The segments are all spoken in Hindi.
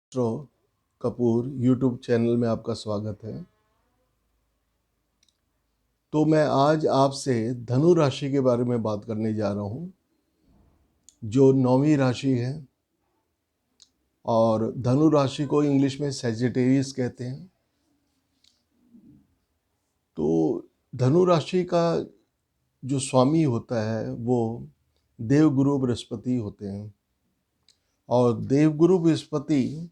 एस्ट्रो कपूर यूट्यूब चैनल में आपका स्वागत है। तो मैं आज आपसे धनु राशि के बारे में बात करने जा रहा हूँ, जो 9वीं राशि है। और धनु राशि को इंग्लिश में सैजिटेरियस कहते हैं। तो धनु राशि का जो स्वामी होता है वो देवगुरु बृहस्पति होते हैं। और देवगुरु बृहस्पति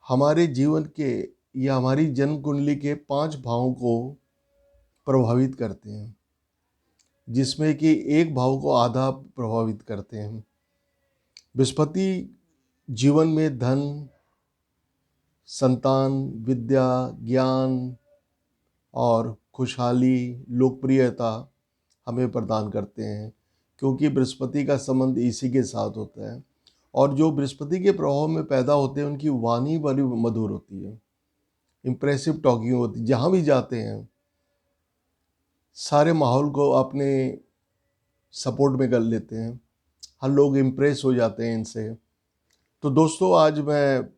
हमारे जीवन के या हमारी जन्म कुंडली के 5 भावों को प्रभावित करते हैं, जिसमें कि एक भाव को आधा प्रभावित करते हैं। बृहस्पति जीवन में धन, संतान, विद्या, ज्ञान और खुशहाली, लोकप्रियता हमें प्रदान करते हैं, क्योंकि बृहस्पति का संबंध इसी के साथ होता है। और जो बृहस्पति के प्रभाव में पैदा होते हैं उनकी वाणी बड़ी मधुर होती है, इम्प्रेसिव टॉकिंग होती है। जहाँ भी जाते हैं सारे माहौल को अपने सपोर्ट में कर लेते हैं, हर लोग इम्प्रेस हो जाते हैं इनसे। तो दोस्तों, आज मैं,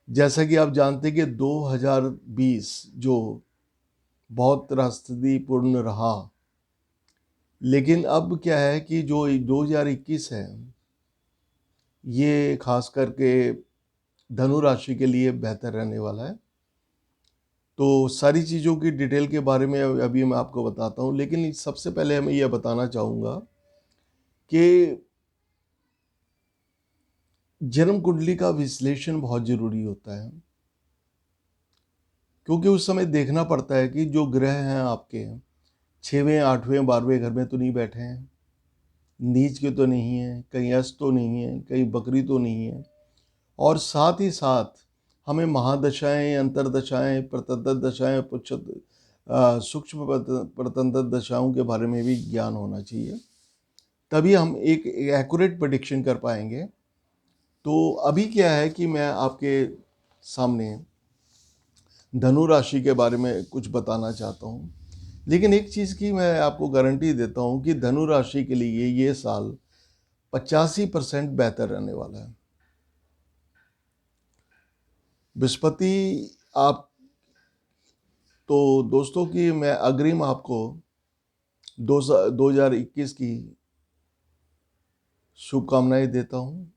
जैसा कि आप जानते हैं कि 2020 जो बहुत त्रासदीपूर्ण रहा, लेकिन अब क्या है कि जो 2021 है ये खास करके धनु राशि के लिए बेहतर रहने वाला है। तो सारी चीज़ों की डिटेल के बारे में अभी मैं आपको बताता हूँ, लेकिन सबसे पहले मैं ये बताना चाहूँगा कि जन्म कुंडली का विश्लेषण बहुत ज़रूरी होता है, क्योंकि उस समय देखना पड़ता है कि जो ग्रह हैं आपके 6वें, 8वें, 12वें घर में तो नहीं बैठे हैं, नीच के तो नहीं है, कहीं अस्त तो नहीं है, कहीं बकरी तो नहीं है। और साथ ही साथ हमें महादशाएं, अंतरदशाएं, प्रतंत्र दशाएं, सूक्ष्म प्रतंत्र दशाओं के बारे में भी ज्ञान होना चाहिए, तभी हम एक एक्यूरेट प्रेडिक्शन कर पाएंगे। तो अभी क्या है कि मैं आपके सामने धनु राशि के बारे में कुछ बताना चाहता हूँ, लेकिन एक चीज़ की मैं आपको गारंटी देता हूँ कि धनु राशि के लिए ये साल 85% बेहतर रहने वाला है। बृहस्पति आप, तो दोस्तों की मैं अग्रिम आपको 2021 की शुभकामनाएं देता हूँ।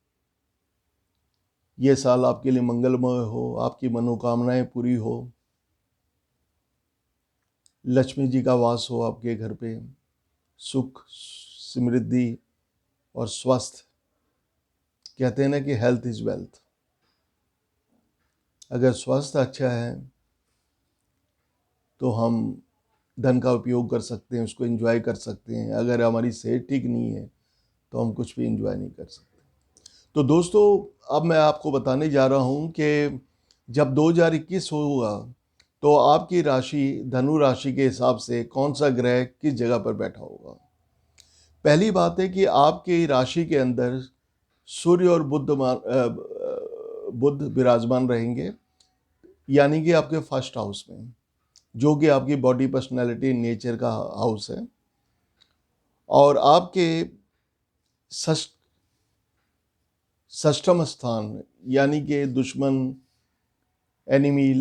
ये साल आपके लिए मंगलमय हो, आपकी मनोकामनाएं पूरी हो, लक्ष्मी जी का वास हो आपके घर पे, सुख, समृद्धि और स्वस्थ। कहते हैं ना कि हेल्थ इज वेल्थ। अगर स्वास्थ्य अच्छा है तो हम धन का उपयोग कर सकते हैं, उसको एंजॉय कर सकते हैं। अगर हमारी सेहत ठीक नहीं है तो हम कुछ भी एंजॉय नहीं कर सकते। तो दोस्तों, अब मैं आपको बताने जा रहा हूं कि जब 2021 होगा तो आपकी राशि, धनु राशि के हिसाब से कौन सा ग्रह किस जगह पर बैठा होगा। पहली बात है कि आपकी राशि के अंदर सूर्य और बुध विराजमान रहेंगे, यानी कि आपके फर्स्ट हाउस में, जो कि आपकी बॉडी, पर्सनैलिटी, नेचर का हाउस है। और आपके षष्ठम स्थान, यानी कि दुश्मन, एनिमी,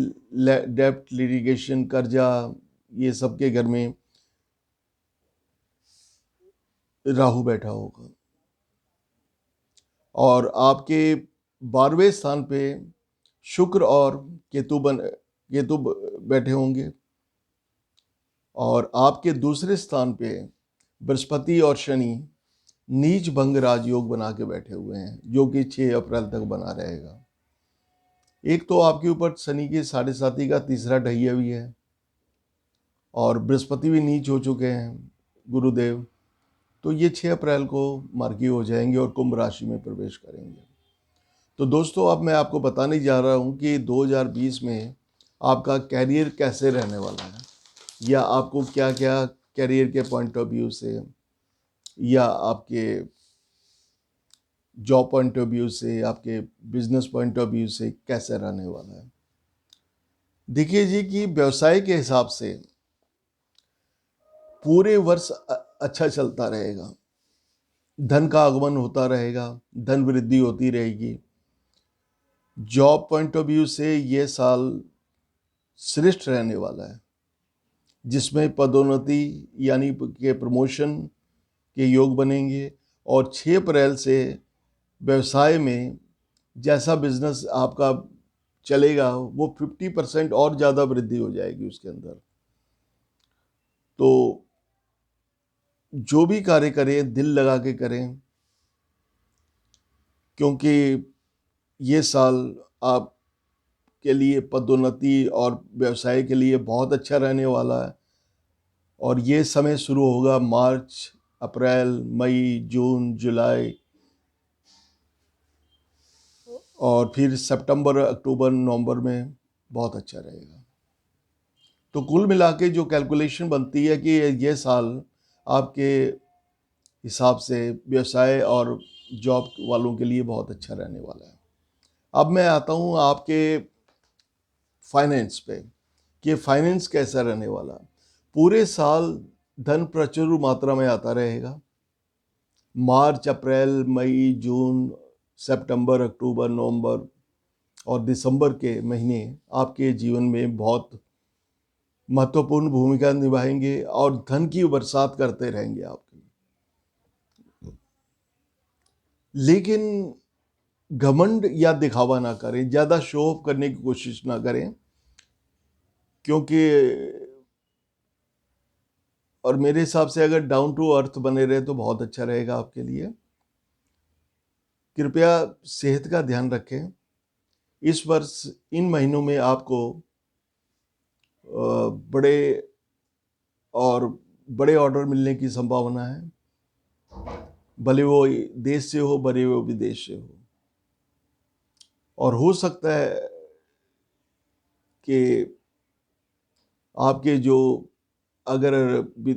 डेब्ट, लिटिगेशन, कर्जा, ये सब के घर में राहु बैठा होगा। और आपके 12वें स्थान पे शुक्र और केतु बैठे होंगे। और आपके दूसरे स्थान पे बृहस्पति और शनि नीच भंग राजयोग बना के बैठे हुए हैं, जो कि 6 अप्रैल तक बना रहेगा। एक तो आपके ऊपर शनि के 7.5 का तीसरा ढैया भी है, और बृहस्पति भी नीच हो चुके हैं, गुरुदेव। तो ये 6 अप्रैल को मार्गी हो जाएंगे और कुंभ राशि में प्रवेश करेंगे। तो दोस्तों, अब मैं आपको बताने जा रहा हूँ कि 2020 में आपका कैरियर कैसे रहने वाला है, या आपको क्या क्या कैरियर के पॉइंट ऑफ व्यू से या आपके जॉब पॉइंट ऑफ व्यू से, आपके बिजनेस पॉइंट ऑफ व्यू से कैसे रहने वाला है। देखिए जी कि व्यवसाय के हिसाब से पूरे वर्ष अच्छा चलता रहेगा। धन का आगमन होता रहेगा, धन वृद्धि होती रहेगी। जॉब पॉइंट ऑफ व्यू से ये साल श्रेष्ठ रहने वाला है, जिसमें पदोन्नति यानी के प्रमोशन के योग बनेंगे। और 6 अप्रैल से व्यवसाय में जैसा बिजनेस आपका चलेगा वो 50% और ज़्यादा वृद्धि हो जाएगी उसके अंदर। तो जो भी कार्य करें दिल लगा के करें, क्योंकि ये साल आपके लिए पदोन्नति और व्यवसाय के लिए बहुत अच्छा रहने वाला है। और ये समय शुरू होगा मार्च, अप्रैल, मई, जून, जुलाई और फिर सितंबर, अक्टूबर, नवंबर में बहुत अच्छा रहेगा। तो कुल मिला के जो कैलकुलेशन बनती है कि ये साल आपके हिसाब से व्यवसाय और जॉब वालों के लिए बहुत अच्छा रहने वाला है। अब मैं आता हूँ आपके फाइनेंस पे कि फाइनेंस कैसा रहने वाला। पूरे साल धन प्रचुर मात्रा में आता रहेगा। मार्च, अप्रैल, मई, जून, सितंबर, अक्टूबर, नवंबर और दिसंबर के महीने आपके जीवन में बहुत महत्वपूर्ण भूमिका निभाएंगे और धन की बरसात करते रहेंगे आपके। लेकिन घमंड या दिखावा ना करें, ज़्यादा शो ऑफ करने की कोशिश ना करें, क्योंकि और मेरे हिसाब से अगर डाउन टू अर्थ बने रहे तो बहुत अच्छा रहेगा आपके लिए। कृपया सेहत का ध्यान रखें। इस वर्ष इन महीनों में आपको बड़े और बड़े ऑर्डर मिलने की संभावना है, भले वो देश से हो भले वो विदेश से हो। और हो सकता है कि आपके जो अगर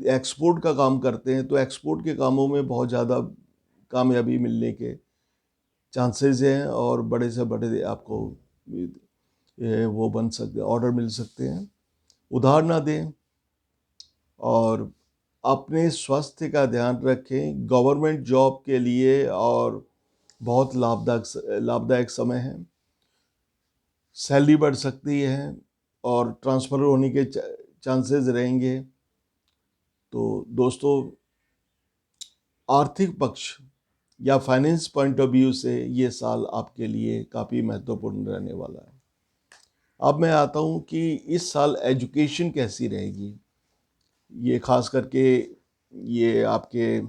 एक्सपोर्ट का काम करते हैं तो एक्सपोर्ट के कामों में बहुत ज़्यादा कामयाबी मिलने के चांसेस हैं और बड़े से बड़े आपको वो बन सकते, ऑर्डर मिल सकते हैं। उधार ना दें और अपने स्वास्थ्य का ध्यान रखें। गवर्नमेंट जॉब के लिए और बहुत लाभदायक समय है। सैलरी बढ़ सकती है और ट्रांसफ़र होने के चांसेस रहेंगे। तो दोस्तों, आर्थिक पक्ष या फाइनेंस पॉइंट ऑफ व्यू से ये साल आपके लिए काफ़ी महत्वपूर्ण रहने वाला है। अब मैं आता हूँ कि इस साल एजुकेशन कैसी रहेगी। ये खास करके ये आपके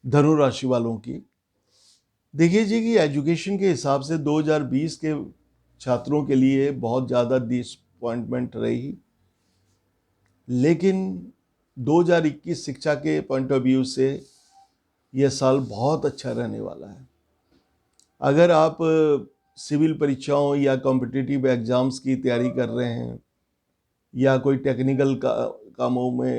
धनु राशि वालों की। देखिए जी कि एजुकेशन के हिसाब से 2020 के छात्रों के लिए बहुत ज़्यादा डिसअपॉइंटमेंट रही, लेकिन 2021 शिक्षा के पॉइंट ऑफ व्यू से यह साल बहुत अच्छा रहने वाला है। अगर आप सिविल परीक्षाओं या कॉम्पिटिटिव एग्ज़ाम्स की तैयारी कर रहे हैं या कोई टेक्निकल कामों में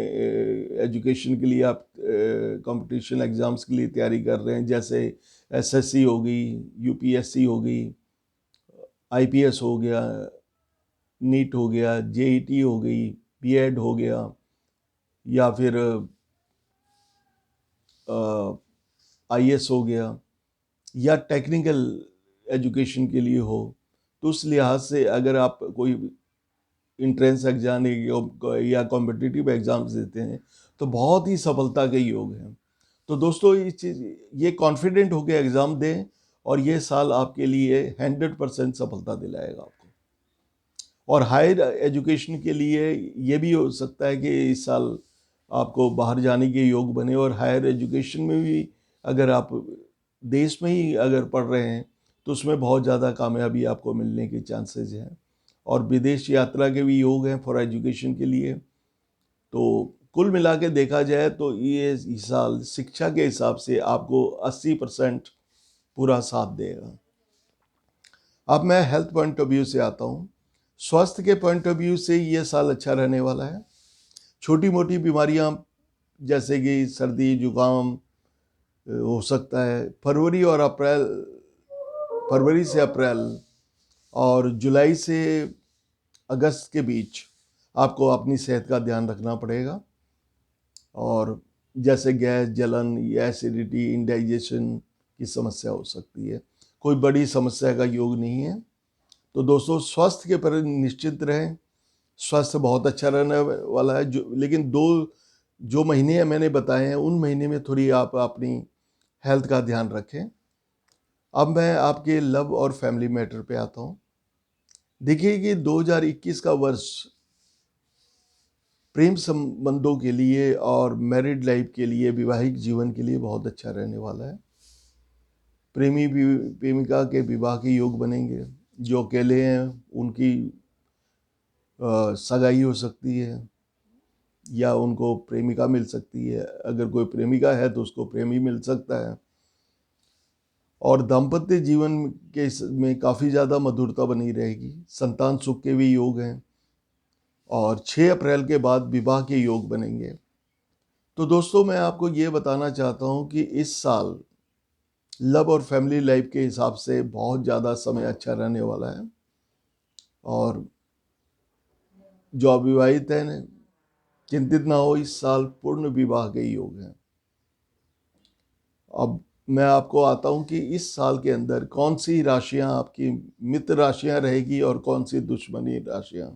एजुकेशन के लिए आप कंपटीशन एग्ज़ाम्स के लिए तैयारी कर रहे हैं, जैसे एसएससी हो गई, यूपीएससी हो गई, आईपीएस हो गया, नीट हो गया, जेईटी हो गई, बीएड हो गया या फिर आईएएस हो गया या टेक्निकल एजुकेशन के लिए हो, तो उस लिहाज से अगर आप कोई इंट्रेंस एग्जाम या कॉम्पिटिटिव एग्ज़ाम्स देते हैं तो बहुत ही सफलता के योग हैं। तो दोस्तों, ये कॉन्फिडेंट होकर एग्ज़ाम दें और ये साल आपके लिए 100% सफलता दिलाएगा आपको। और हायर एजुकेशन के लिए ये भी हो सकता है कि इस साल आपको बाहर जाने के योग बने और हायर एजुकेशन में भी अगर आप देश में ही अगर पढ़ रहे हैं तो उसमें बहुत ज़्यादा कामयाबी आपको मिलने के चांसेस हैं। और विदेश यात्रा के भी योग हैं फॉर एजुकेशन के लिए। तो कुल मिला के देखा जाए तो ये साल शिक्षा के हिसाब से आपको 80% पूरा साथ देगा। अब मैं हेल्थ पॉइंट ऑफ व्यू से आता हूँ। स्वास्थ्य के पॉइंट ऑफ व्यू से ये साल अच्छा रहने वाला है। छोटी मोटी बीमारियाँ जैसे कि सर्दी जुकाम हो सकता है। फरवरी से अप्रैल और जुलाई से अगस्त के बीच आपको अपनी सेहत का ध्यान रखना पड़ेगा। और जैसे गैस, जलन या एसिडिटी, इंडाइजेशन की समस्या हो सकती है। कोई बड़ी समस्या का योग नहीं है। तो दोस्तों, स्वास्थ्य के प्रति निश्चित रहें। स्वास्थ्य बहुत अच्छा रहने वाला है। लेकिन जो महीने मैंने बताए हैं, उन महीने में थोड़ी आप अपनी हेल्थ का ध्यान रखें। अब मैं आपके लव और फैमिली मैटर पे आता हूँ। देखिए कि 2021 का वर्ष प्रेम संबंधों के लिए और मैरिड लाइफ के लिए, वैवाहिक जीवन के लिए बहुत अच्छा रहने वाला है। प्रेमी भी प्रेमिका के विवाह के योग बनेंगे। जो अकेले हैं उनकी सगाई हो सकती है, या उनको प्रेमिका मिल सकती है। अगर कोई प्रेमिका है तो उसको प्रेमी मिल सकता है। और दाम्पत्य जीवन में काफ़ी ज़्यादा मधुरता बनी रहेगी। संतान सुख के भी योग हैं, और 6 अप्रैल के बाद विवाह के योग बनेंगे। तो दोस्तों, मैं आपको ये बताना चाहता हूँ कि इस साल लव और फैमिली लाइफ के हिसाब से बहुत ज़्यादा समय अच्छा रहने वाला है। और जो अविवाहित हैं, चिंतित ना हो, इस साल पूर्ण विवाह के योग हैं। अब मैं आपको आता हूं कि इस साल के अंदर कौन सी राशियां आपकी मित्र राशियां रहेगी और कौन सी दुश्मनी राशियां।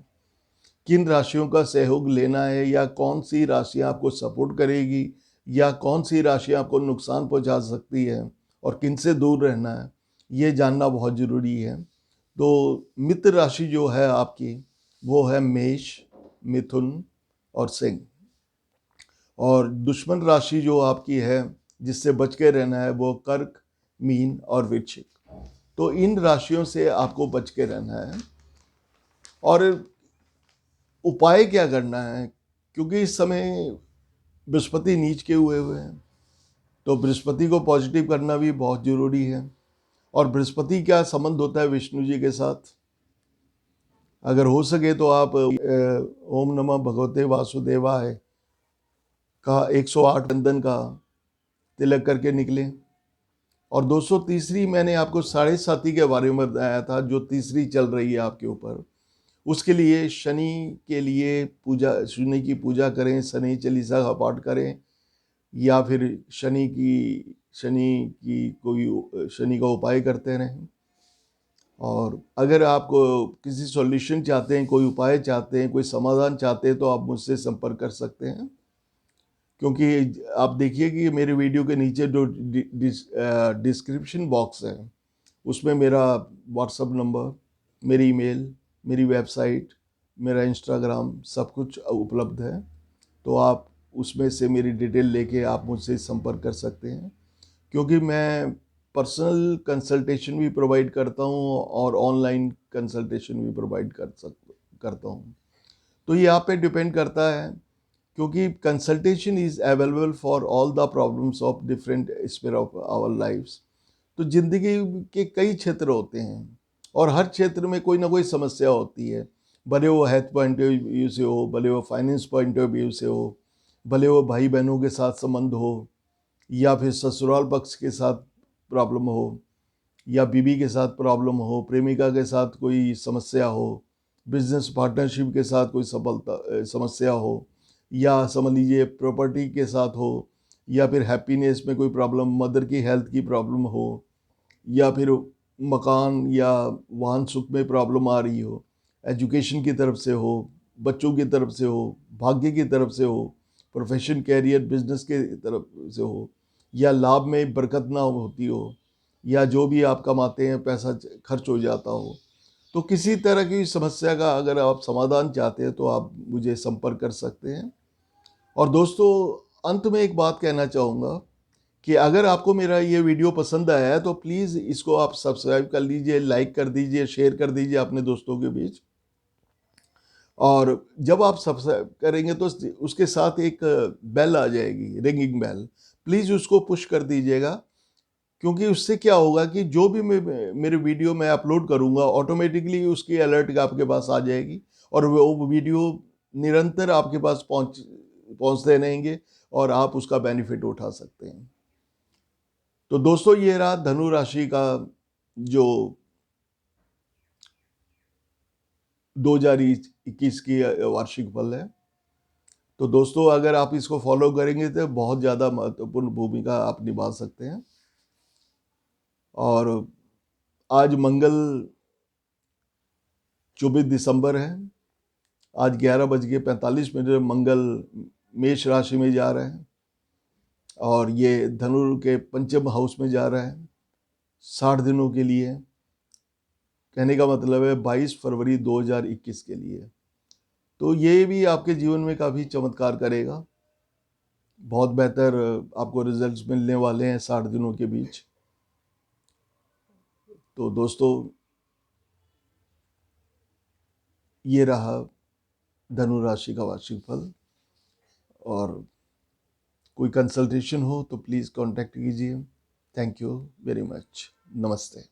किन राशियों का सहयोग लेना है, या कौन सी राशियां आपको सपोर्ट करेगी, या कौन सी राशियां आपको नुकसान पहुंचा सकती है, और किन से दूर रहना है, ये जानना बहुत ज़रूरी है। तो मित्र राशि जो है आपकी, वो है मेष, मिथुन और सिंह। और दुश्मन राशि जो आपकी है, जिससे बच के रहना है, वो कर्क, मीन और वृश्चिक। तो इन राशियों से आपको बच के रहना है। और उपाय क्या करना है, क्योंकि इस समय बृहस्पति नीच के हुए हैं, तो बृहस्पति को पॉजिटिव करना भी बहुत जरूरी है। और बृहस्पति क्या संबंध होता है विष्णु जी के साथ। अगर हो सके तो आप ओम नमः भगवते वासुदेवाय का 108 चंदन का तिलक करके निकलें। और दोस्तों, तीसरी मैंने आपको साढ़े साथी के बारे में बताया था, जो तीसरी चल रही है आपके ऊपर। उसके लिए शनि के लिए शनि की पूजा करें, शनि चालीसा का पाठ करें, या फिर शनि का उपाय करते रहें। और अगर आप किसी सॉल्यूशन चाहते हैं, कोई उपाय चाहते हैं, कोई समाधान चाहते हैं, तो आप मुझसे संपर्क कर सकते हैं। क्योंकि आप देखिए कि मेरे वीडियो के नीचे जो डिस्क्रिप्शन बॉक्स है, उसमें मेरा व्हाट्सअप नंबर, मेरी ईमेल, मेरी वेबसाइट, मेरा इंस्टाग्राम सब कुछ उपलब्ध है। तो आप उसमें से मेरी डिटेल लेके आप मुझसे संपर्क कर सकते हैं। क्योंकि मैं पर्सनल कंसल्टेशन भी प्रोवाइड करता हूँ और ऑनलाइन कंसल्टेशन भी प्रोवाइड करता हूँ। तो ये आप पे डिपेंड करता है, क्योंकि consultation is available for all the problems of different sphere of our lifes. तो ज़िंदगी के कई क्षेत्र होते हैं, और हर क्षेत्र में कोई ना कोई समस्या होती है। भले वो हेल्थ पॉइंट ऑफ व्यू से हो, भले वो फाइनेंस पॉइंट ऑफ व्यू से हो, भले वो भाई बहनों के साथ संबंध हो, या फिर ससुराल पक्ष के साथ प्रॉब्लम हो, या बीवी के साथ प्रॉब्लम हो, प्रेमिका के साथ कोई समस्या हो, बिजनेस पार्टनरशिप के साथ कोई समस्या हो, या समझ लीजिए प्रॉपर्टी के साथ हो, या फिर हैप्पीनेस में कोई प्रॉब्लम, मदर की हेल्थ की प्रॉब्लम हो, या फिर मकान या वाहन सुख में प्रॉब्लम आ रही हो, एजुकेशन की तरफ से हो, बच्चों की तरफ से हो, भाग्य की तरफ से हो, प्रोफेशन, कैरियर, बिजनेस के तरफ से हो, या लाभ में बरकत ना होती हो, या जो भी आप कमाते हैं पैसा खर्च हो जाता हो। तो किसी तरह की समस्या का अगर आप समाधान चाहते हैं तो आप मुझे संपर्क कर सकते हैं। और दोस्तों, अंत में एक बात कहना चाहूँगा कि अगर आपको मेरा ये वीडियो पसंद आया है तो प्लीज़ इसको आप सब्सक्राइब कर लीजिए, लाइक कर दीजिए, शेयर कर दीजिए अपने दोस्तों के बीच। और जब आप सब्सक्राइब करेंगे तो उसके साथ एक बेल आ जाएगी, रिंगिंग बेल। प्लीज़ उसको पुश कर दीजिएगा, क्योंकि उससे क्या होगा कि जो भी मेरे वीडियो मैं अपलोड करूँगा, ऑटोमेटिकली उसकी अलर्ट आपके पास आ जाएगी, और वो वीडियो निरंतर आपके पास पहुँचते रहेंगे, और आप उसका बेनिफिट उठा सकते हैं। तो दोस्तों, ये रहा धनु राशि का जो 2021 की वार्षिक फल है। तो दोस्तों, अगर आप इसको फॉलो करेंगे तो बहुत ज़्यादा महत्वपूर्ण भूमिका आप निभा सकते हैं। और आज मंगल 24 दिसंबर है। आज 11:45 मंगल मेष राशि में जा रहे हैं और ये धनु के पंचम हाउस में जा रहा है 60 दिनों के लिए। कहने का मतलब है 22 फरवरी 2021 के लिए। तो ये भी आपके जीवन में काफ़ी चमत्कार करेगा। बहुत बेहतर आपको रिजल्ट्स मिलने वाले हैं 60 दिनों के बीच। तो दोस्तों, ये रहा धनु राशि का वार्षिक फल। और कोई कंसल्टेशन हो तो प्लीज़ कांटेक्ट कीजिए। Thank you very much. नमस्ते।